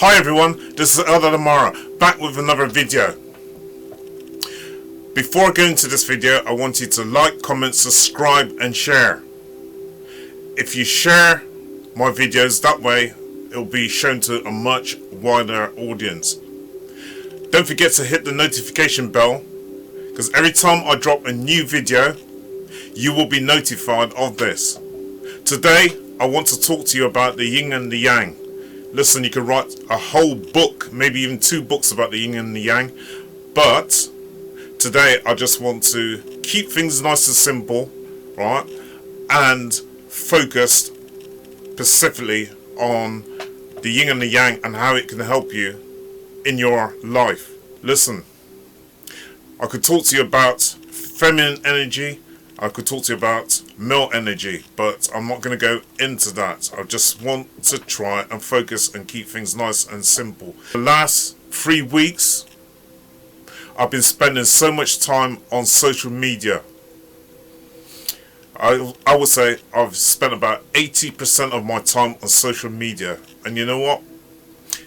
Hi everyone, this is Eldad Amara, back with another video. Before I go into this video, I want you to like, comment, subscribe and share. If you share my videos, that way it'll be shown to a much wider audience. Don't forget to hit the notification bell, because every time I drop a new video, you will be notified of this. Today, I want to talk to you about the Yin and the Yang. Listen, you could write a whole book, maybe even 2 books about the Yin and the Yang. But today I just want to keep things nice and simple, right? And focused specifically on the Yin and the Yang and how it can help you in your life. Listen, I could talk to you about feminine energy. I could talk to you about male energy, but I'm not going to go into that. I just want to try and focus and keep things nice and simple. The last 3 weeks, I've been spending so much time on social media. I would say I've spent about 80% of my time on social media. And you know what?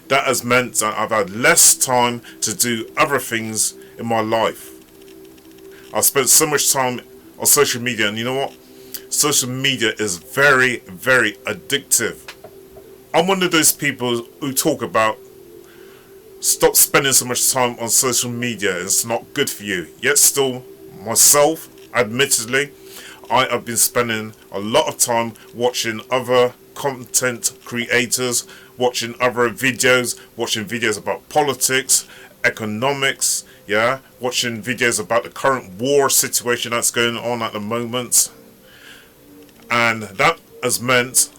That has meant that I've had less time to do other things in my life. I've spent so much time on social media, and you know what? Social media is very, very addictive. I'm one of those people who talk about stop spending so much time on social media. It's not good for you. Yet still, myself, admittedly, I have been spending a lot of time watching other content creators, watching other videos, watching videos about politics, economics, yeah, watching videos about the current war situation that's going on at the moment. And that has meant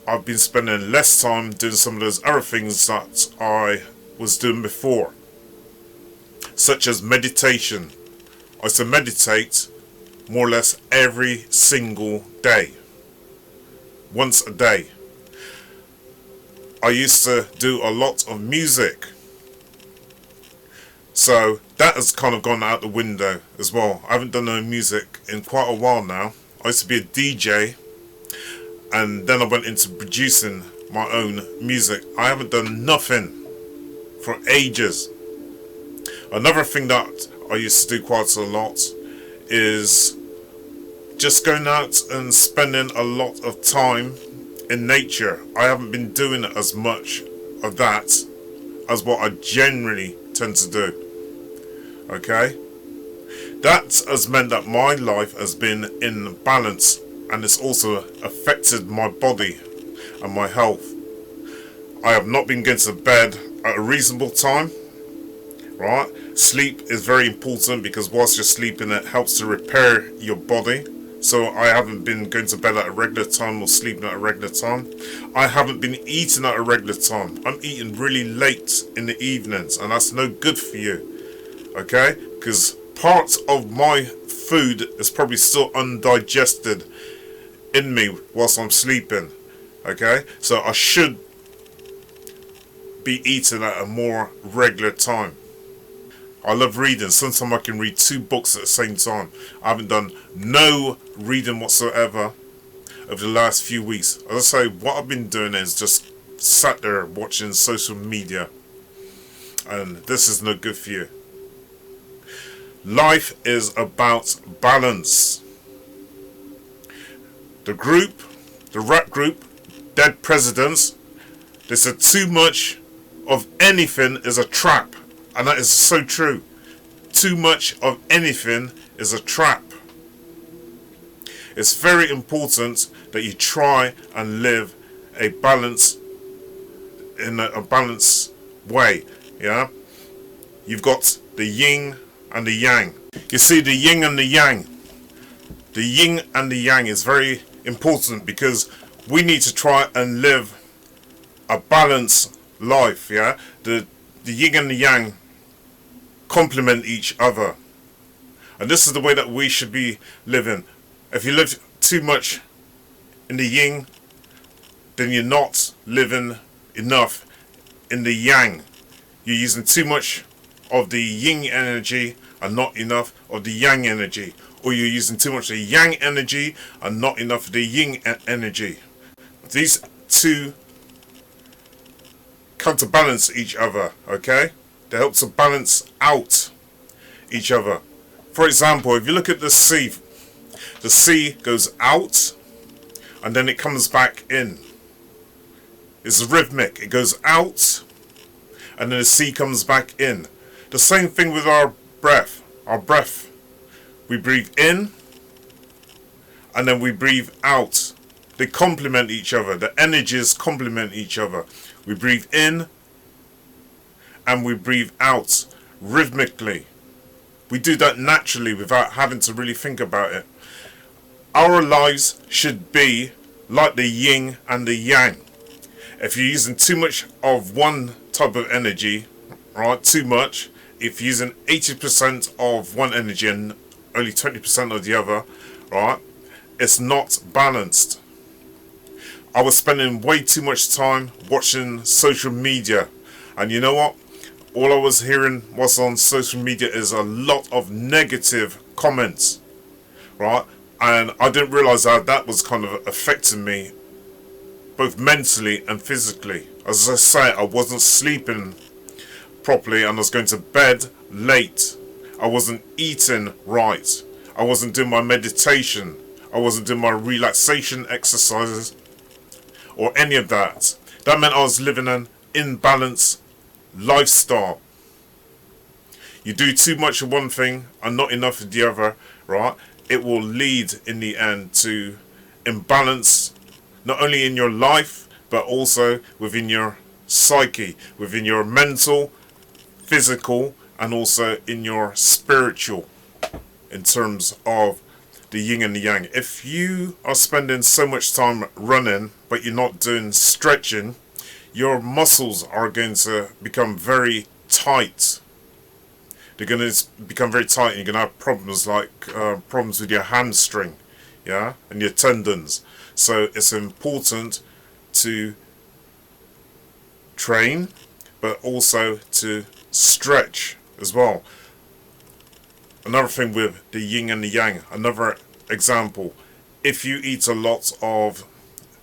I've been spending less time doing some of those other things that I was doing before, such as meditation. I used to meditate more or less every single day, once a day. I used to do a lot of music, so that has kind of gone out the window as well. I haven't done no music in quite a while now. I used to be a DJ, and then I went into producing my own music. I haven't done nothing for ages. Another thing that I used to do quite a lot is just going out and spending a lot of time in nature. I haven't been doing as much of that as what I generally tend to do. Okay, that has meant that my life has been in balance, and it's also affected my body and my health. I have not been going to bed at a reasonable time, right? Sleep is very important, because whilst you're sleeping, it helps to repair your body. So I haven't been going to bed at a regular time or sleeping at a regular time. I haven't been eating at a regular time. I'm eating really late in the evenings, and that's no good for you. Okay, because part of my food is probably still undigested in me whilst I'm sleeping. Okay, so I should be eating at a more regular time. I love reading. Sometimes I can read 2 books at the same time. I haven't done no reading whatsoever over the last few weeks. As I say, what I've been doing is just sat there watching social media, and this is no good for you. Life is about balance. The rap group, Dead Presidents, they said too much of anything is a trap. And that is so true. Too much of anything is a trap. It's very important that you try and live a balance, in a balanced way. Yeah, you've got the yin and the yang. You see, the yin and the yang. The yin and the yang is very important, because we need to try and live a balanced life. Yeah, the yin and the yang complement each other, and this is the way that we should be living. If you live too much in the yin, then you're not living enough in the yang. You're using too much of the yin energy and not enough of the yang energy, or you're using too much of the yang energy and not enough of the yin energy. These two counterbalance each other, okay? They help to balance out each other. For example, if you look at the sea goes out and then it comes back in. It's rhythmic. It goes out and then the sea comes back in. The same thing with our breath. Our breath. We breathe in and then we breathe out. They complement each other. The energies complement each other. We breathe in and we breathe out rhythmically. We do that naturally without having to really think about it. Our lives should be like the yin and the yang. If you're using too much of one type of energy, right, too much, if you're using 80% of one energy and only 20% of the other, right, it's not balanced. I was spending way too much time watching social media, and you know what? All I was hearing was on social media is a lot of negative comments, right? And I didn't realise how that was kind of affecting me, both mentally and physically. As I say, I wasn't sleeping properly and I was going to bed late. I wasn't eating right. I wasn't doing my meditation. I wasn't doing my relaxation exercises or any of that. That meant I was living an imbalanced lifestyle. You do too much of one thing and not enough of the other, right? It will lead in the end to imbalance, not only in your life but also within your psyche, within your mental, physical, and also in your spiritual, in terms of the yin and the yang. If you are spending so much time running but you're not doing stretching, your muscles are going to become very tight. They're going to become very tight and you're going to have problems like problems with your hamstring, yeah, and your tendons. So it's important to train but also to stretch as well. Another thing with the yin and the yang, another example, if you eat a lot of,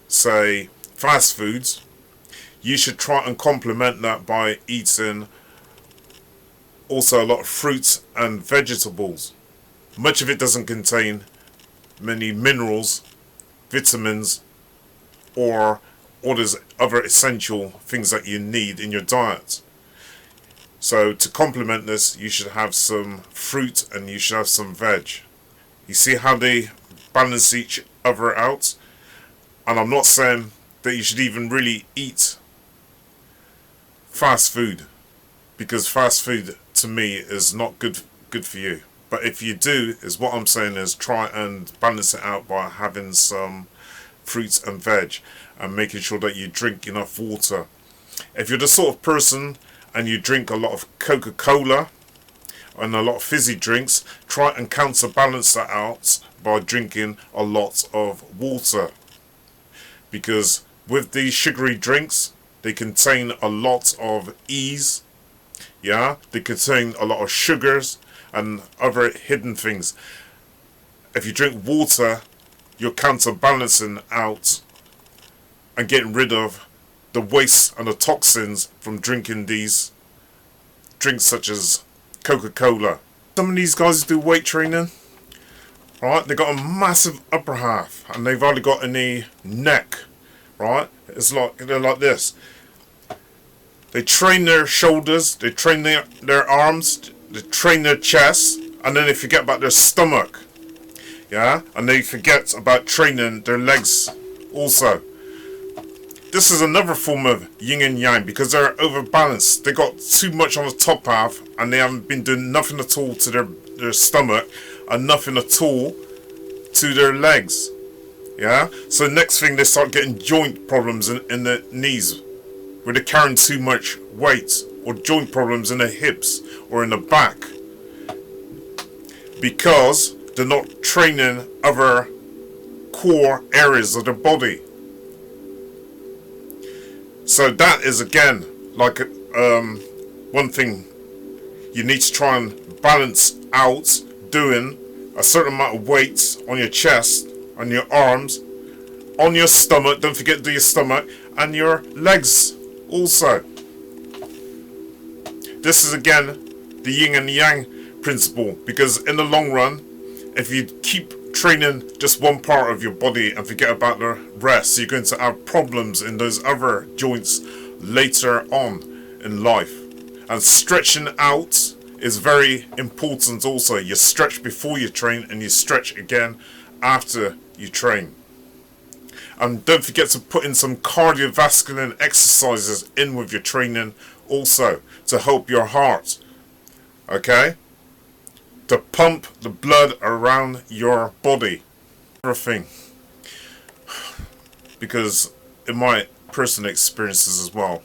say, fast foods, you should try and complement that by eating also a lot of fruits and vegetables. Much of it doesn't contain many minerals, vitamins, or all those other essential things that you need in your diet. So to complement this, you should have some fruit and you should have some veg. You see how they balance each other out? And I'm not saying that you should even really eat fast food, because fast food to me is not good for you. But if you do, is what I'm saying is try and balance it out by having some fruits and veg and making sure that you drink enough water. If you're the sort of person and you drink a lot of Coca-Cola and a lot of fizzy drinks, try and counterbalance that out by drinking a lot of water. Because with these sugary drinks, they contain a lot of E's, yeah? They contain a lot of sugars and other hidden things. If you drink water, you're counterbalancing out and getting rid of the waste and the toxins from drinking these drinks such as Coca-Cola. Some of these guys do weight training, right? They got a massive upper half and they've hardly got any neck, right? It's like they're like this. They train their shoulders, they train their arms, they train their chest, and then they forget about their stomach, yeah? And they forget about training their legs also. This is another form of yin and yang because they're overbalanced. They got too much on the top half and they haven't been doing nothing at all to their stomach and nothing at all to their legs. Yeah? So next thing, they start getting joint problems in the knees where they're carrying too much weight, or joint problems in the hips or in the back because they're not training other core areas of their body. So that is again like one thing you need to try and balance out, doing a certain amount of weight on your chest, on your arms, on your stomach, don't forget to do your stomach, and your legs also. This is again the yin and yang principle, because in the long run, if you keep training just one part of your body and forget about the rest, you're going to have problems in those other joints later on in life. And stretching out is very important also. You stretch before you train and you stretch again after you train. And don't forget to put in some cardiovascular exercises in with your training also to help your heart. Okay? To pump the blood around your body. Everything. Because in my personal experiences as well,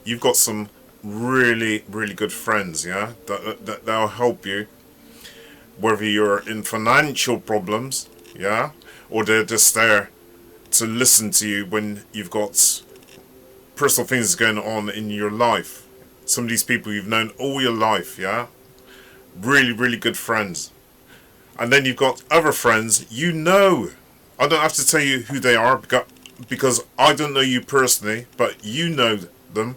you've got some really, really good friends, yeah? That'll help you. Whether you're in financial problems, yeah? Or they're just there to listen to you when you've got personal things going on in your life. Some of these people you've known all your life, yeah? Really, really good friends. And then you've got other friends you know. I don't have to tell you who they are because I don't know you personally, but you know them,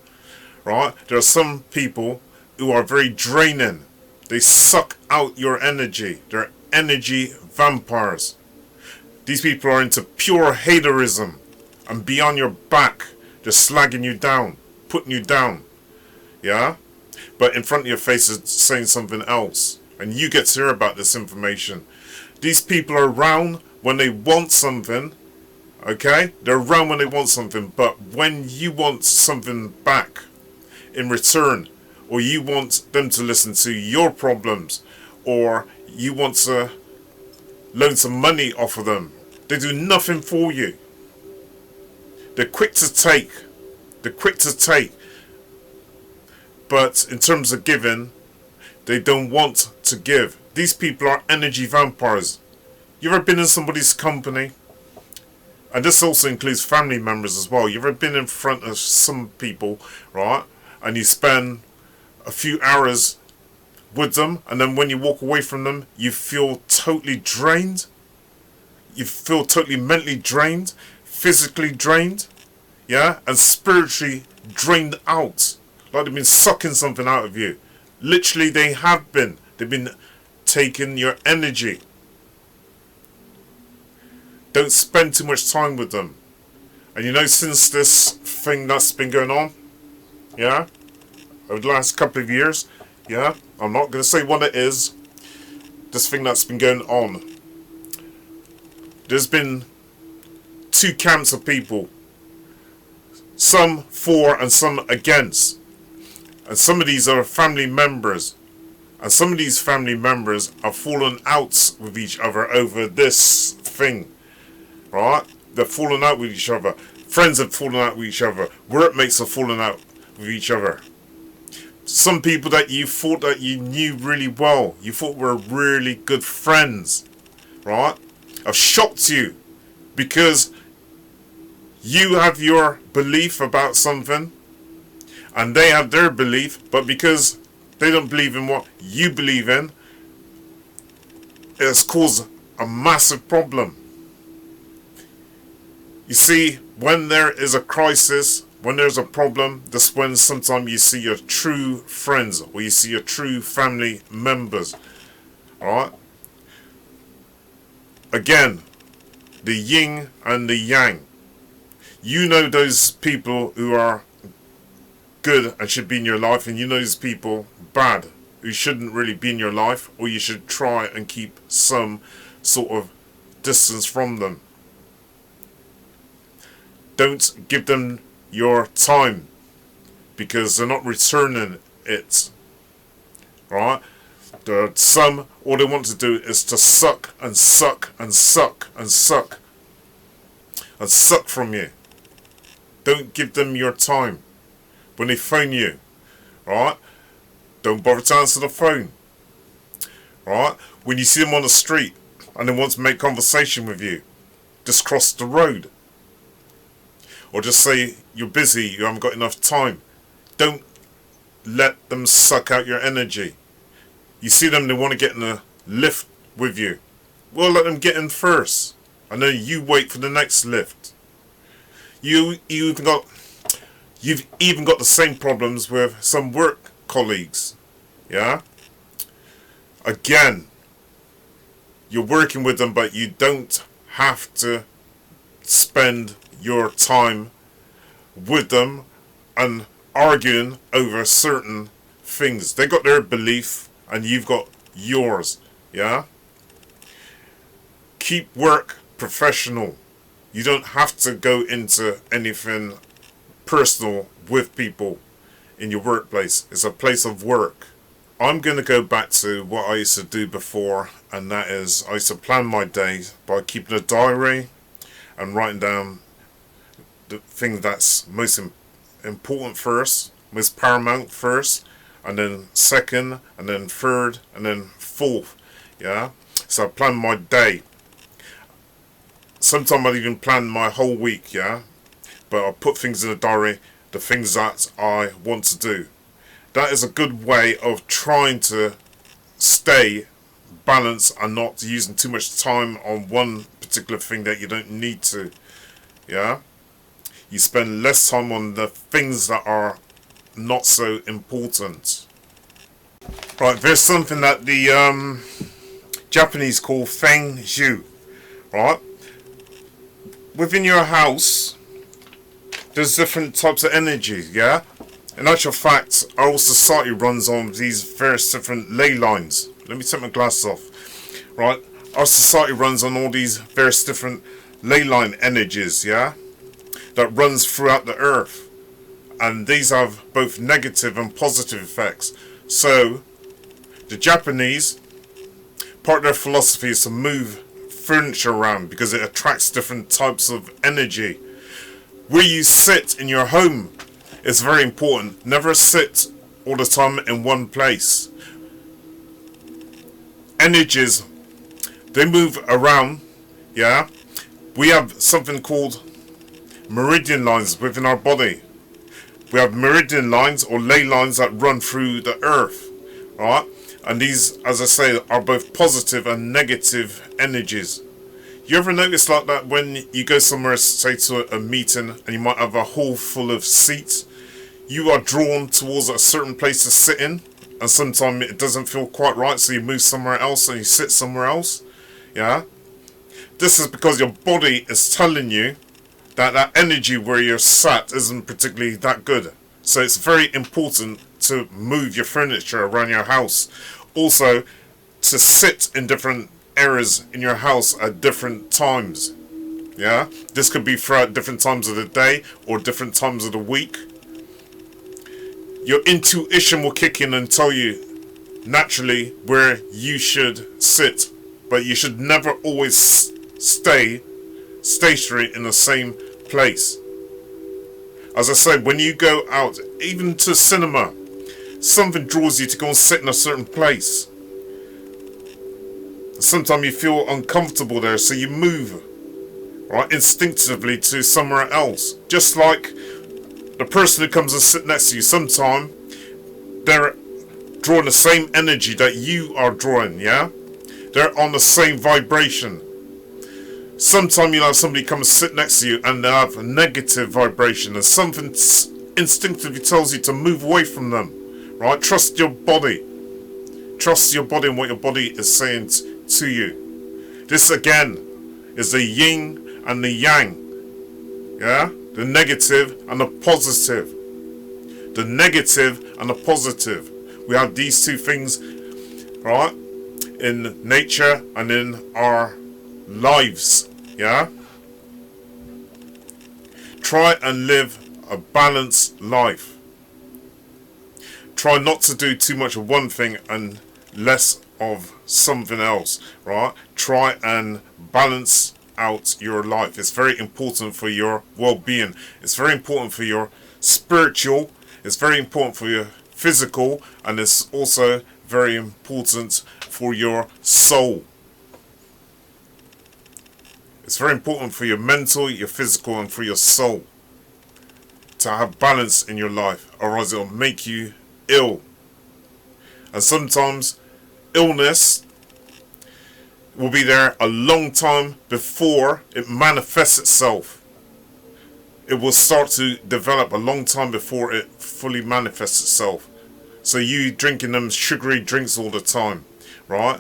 right? There are some people who are very draining. They suck out your energy. They're energy vampires. These people are into pure haterism and be on your back, just slagging you down, putting you down, yeah? But in front of your face is saying something else, and you get to hear about this information. These people are around when they want something, okay? They're around when they want something, but when you want something back in return, or you want them to listen to your problems, or you want to loan some money off of them, they do nothing for you. They're quick to take. They're quick to take. But in terms of giving, they don't want to give. These people are energy vampires. You ever been in somebody's company? And this also includes family members as well. You ever been in front of some people, right? And you spend a few hours with them, and then when you walk away from them, you feel totally drained. You feel totally mentally drained, physically drained, yeah, and spiritually drained out. Like they've been sucking something out of you. Literally, they have been. They've been taking your energy. Don't spend too much time with them. And you know, since this thing that's been going on, yeah, over the last couple of years, yeah, I'm not going to say what it is, this thing that's been going on, there's been two camps of people, some for and some against. And some of these are family members, and some of these family members are falling out with each other over this thing, right? They're falling out with each other. Friends have fallen out with each other. Workmates are falling out with each other. Some people that you thought that you knew really well, you thought were really good friends, right, have shocked you because you have your belief about something and they have their belief, but because they don't believe in what you believe in, it has caused a massive problem. You see, when there is a crisis, when there's a problem, that's when sometimes you see your true friends or you see your true family members. Alright? Again, the yin and the yang. You know those people who are good and should be in your life, and you know those people bad who shouldn't really be in your life, or you should try and keep some sort of distance from them. Don't give them your time because they're not returning it. Right? There are some, all they want to do is to suck and suck and suck and suck and suck from you. Don't give them your time. When they phone you, right? Don't bother to answer the phone. Right? When you see them on the street and they want to make conversation with you, just cross the road. Or just say you're busy, you haven't got enough time. Don't let them suck out your energy. You see them, they want to get in a lift with you. Well, let them get in first. And then you wait for the next lift. You've even got the same problems with some work colleagues. Yeah? Again, you're working with them, but you don't have to spend your time with them and arguing over certain things. They got their belief and you've got yours. Yeah? Keep work professional. You don't have to go into anything personal with people in your workplace. It's a place of work. I'm going to go back to what I used to do before, and that is I used to plan my day by keeping a diary and writing down the thing that's most important first, most paramount first, and then second, and then third, and then fourth. Yeah? So I plan my day. Sometimes I'd even plan my whole week, yeah? But I'll put things in a diary, the things that I want to do. That is a good way of trying to stay balanced and not using too much time on one particular thing that you don't need to. Yeah? You spend less time on the things that are not so important. Right, there's something that the Japanese call Feng Shui. Right? Within your house, there's different types of energies, yeah? In actual fact, our whole society runs on these various different ley lines. Let me take my glasses off. Right? Our society runs on all these various different ley line energies, yeah? That runs throughout the earth. And these have both negative and positive effects. So, the Japanese, part of their philosophy is to move furniture around because it attracts different types of energy. Where you sit in your home is very important. Never sit all the time in one place. Energies, they move around, yeah? We have something called meridian lines within our body. We have meridian lines or ley lines that run through the earth, right? And these, as I say, are both positive and negative energies. You ever notice like that when you go somewhere, say to a meeting, and you might have a hall full of seats, you are drawn towards a certain place to sit in, and sometimes it doesn't feel quite right, so you move somewhere else and you sit somewhere else. Yeah? This is because your body is telling you that that energy where you're sat isn't particularly that good. So it's very important to move your furniture around your house. Also, to sit in different areas in your house at different times. Yeah? This could be throughout different times of the day or different times of the week. Your intuition will kick in and tell you naturally where you should sit. But you should never always stay stationary in the same place. As I said, when you go out, even to cinema, something draws you to go and sit in a certain place. Sometimes you feel uncomfortable there, so you move, right, instinctively to somewhere else. Just like the person who comes and sits next to you, sometimes they're drawing the same energy that you are drawing, yeah? They're on the same vibration. Sometimes you'll have somebody come and sit next to you and they have a negative vibration, and something instinctively tells you to move away from them, right? Trust your body. Trust your body and what your body is saying to you. This again is the yin and the yang, yeah? The negative and the positive. The negative and the positive. We have these two things, right, in nature and in our lives, yeah? Try and live a balanced life. Try not to do too much of one thing and less of something else, right? Try and balance out your life. It's very important for your well-being. It's very important for your spiritual. It's very important for your physical, and it's also very important for your soul. It's very important for your mental, your physical, and for your soul to have balance in your life, or else it'll make you ill. And sometimes illness will be there a long time before it manifests itself. It will start to develop a long time before it fully manifests itself. So you drinking them sugary drinks all the time, right,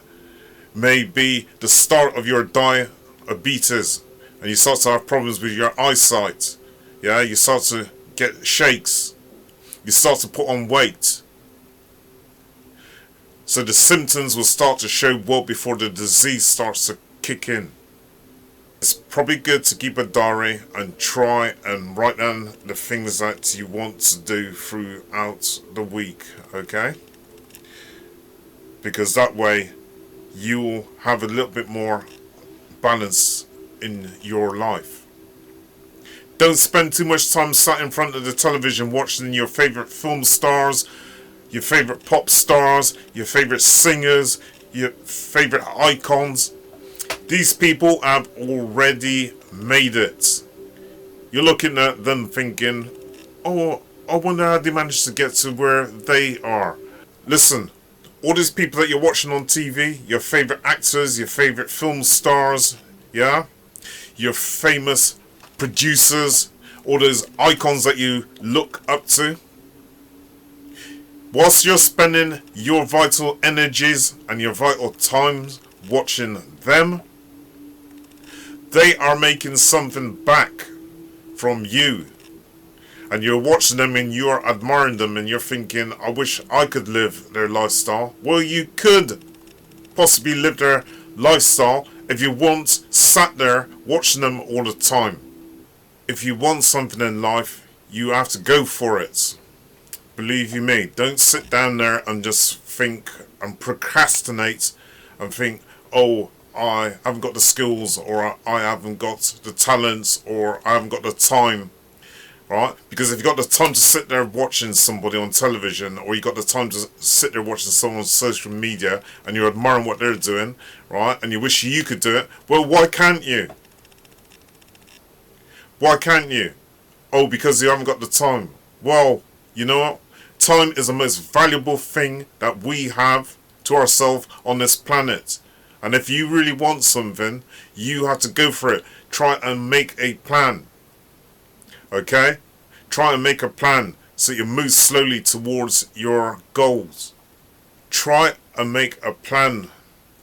may be the start of your diabetes, and you start to have problems with your eyesight. Yeah, you start to get shakes. You start to put on weight. So the symptoms will start to show well before the disease starts to kick in. It's probably good to keep a diary and try and write down the things that you want to do throughout the week, okay? Because that way you'll have a little bit more balance in your life. Don't spend too much time sat in front of the television watching your favourite film stars, your favourite pop stars, your favourite singers, your favourite icons. These people have already made it. You're looking at them thinking, oh, I wonder how they managed to get to where they are. Listen, all these people that you're watching on TV, your favourite actors, your favourite film stars, yeah? Your famous producers, all those icons that you look up to. Whilst you're spending your vital energies and your vital times watching them, they are making something back from you. And you're watching them and you're admiring them and you're thinking, I wish I could live their lifestyle. Well, you could possibly live their lifestyle if you weren't sat there watching them all the time. If you want something in life, you have to go for it. Believe you me, don't sit down there and just think and procrastinate and think, oh, I haven't got the skills, or I haven't got the talents, or I haven't got the time, right? Because if you've got the time to sit there watching somebody on television, or you've got the time to sit there watching someone on social media, and you're admiring what they're doing, right, and you wish you could do it, well, why can't you? Why can't you? Oh, because you haven't got the time. Well, you know what? Time is the most valuable thing that we have to ourselves on this planet. And if you really want something, you have to go for it. Try and make a plan. Okay? Try and make a plan so you move slowly towards your goals. Try and make a plan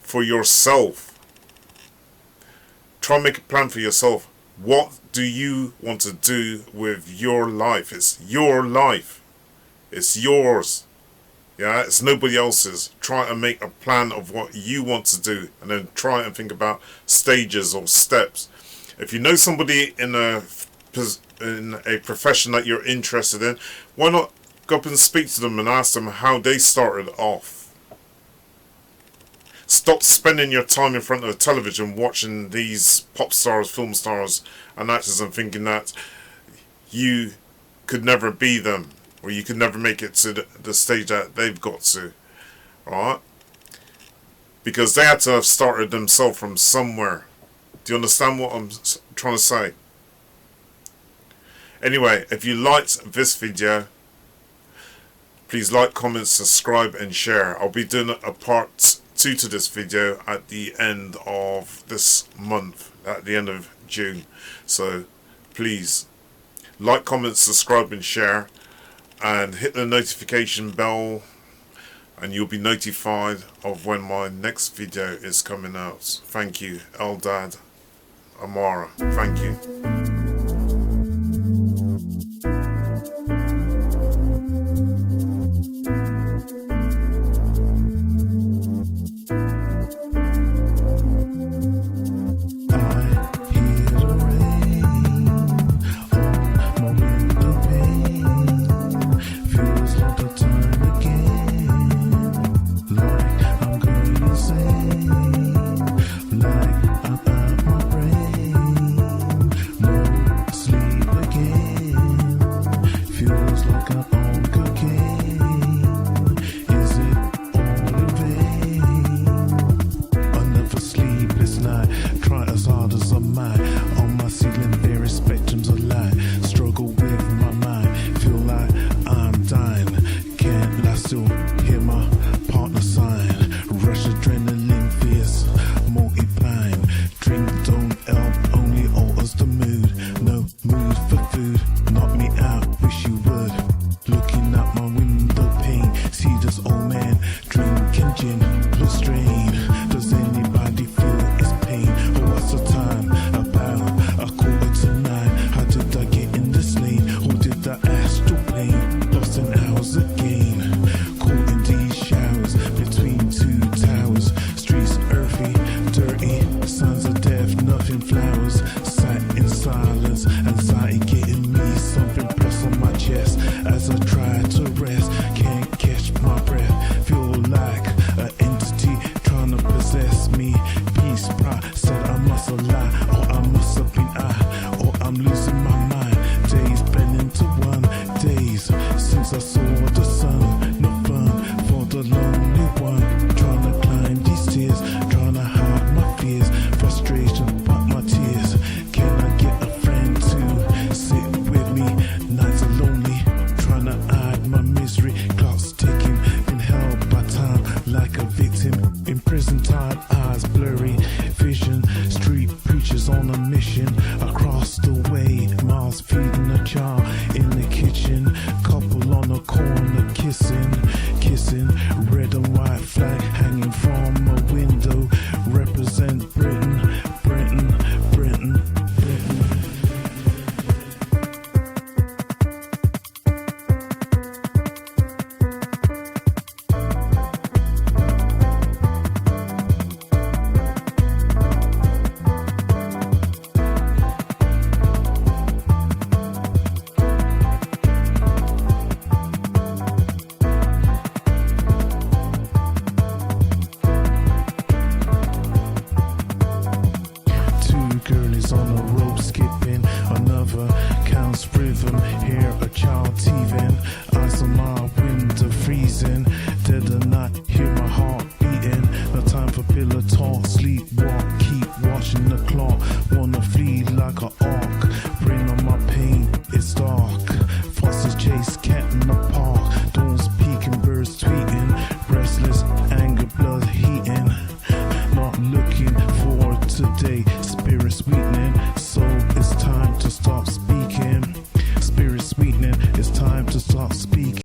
for yourself. Try and make a plan for yourself. What do you want to do with your life? It's your life. It's yours. Yeah, it's nobody else's. Try and make a plan of what you want to do, and then try and think about stages or steps. If you know somebody in a profession that you're interested in, why not go up and speak to them and ask them how they started off? Stop spending your time in front of the television watching these pop stars, film stars and actors and thinking that you could never be them, or you could never make it to the stage that they've got to, alright? Because they had to have started themselves from somewhere. Do you understand what I'm trying to say? Anyway, if you liked this video, please like, comment, subscribe and share. I'll be doing a part 2 to this video at the end of this month, at the end of June. So please like, comment, subscribe and share, and hit the notification bell, and you'll be notified of when my next video is coming out. Thank you, Eldad, Amara. Thank you. Like I'm out my brain. on a mission across the way. Miles feeding a child in the kitchen. Couple on the corner kissing. Red and white flag hanging from a window. Represent Britain. On a rope skipping, another counts rhythm. Hear a child teething, ice on my window freezing. Dead or not, hear my heart beating. No time for pillow talk, sleep walk, keep watching the clock. Wanna flee like a arc, bring on my pain, it's dark. Foxes chase cat in the park, dawn's peeking, birds tweeting. Restless anger, blood heating. Not looking for today, spirits weakening.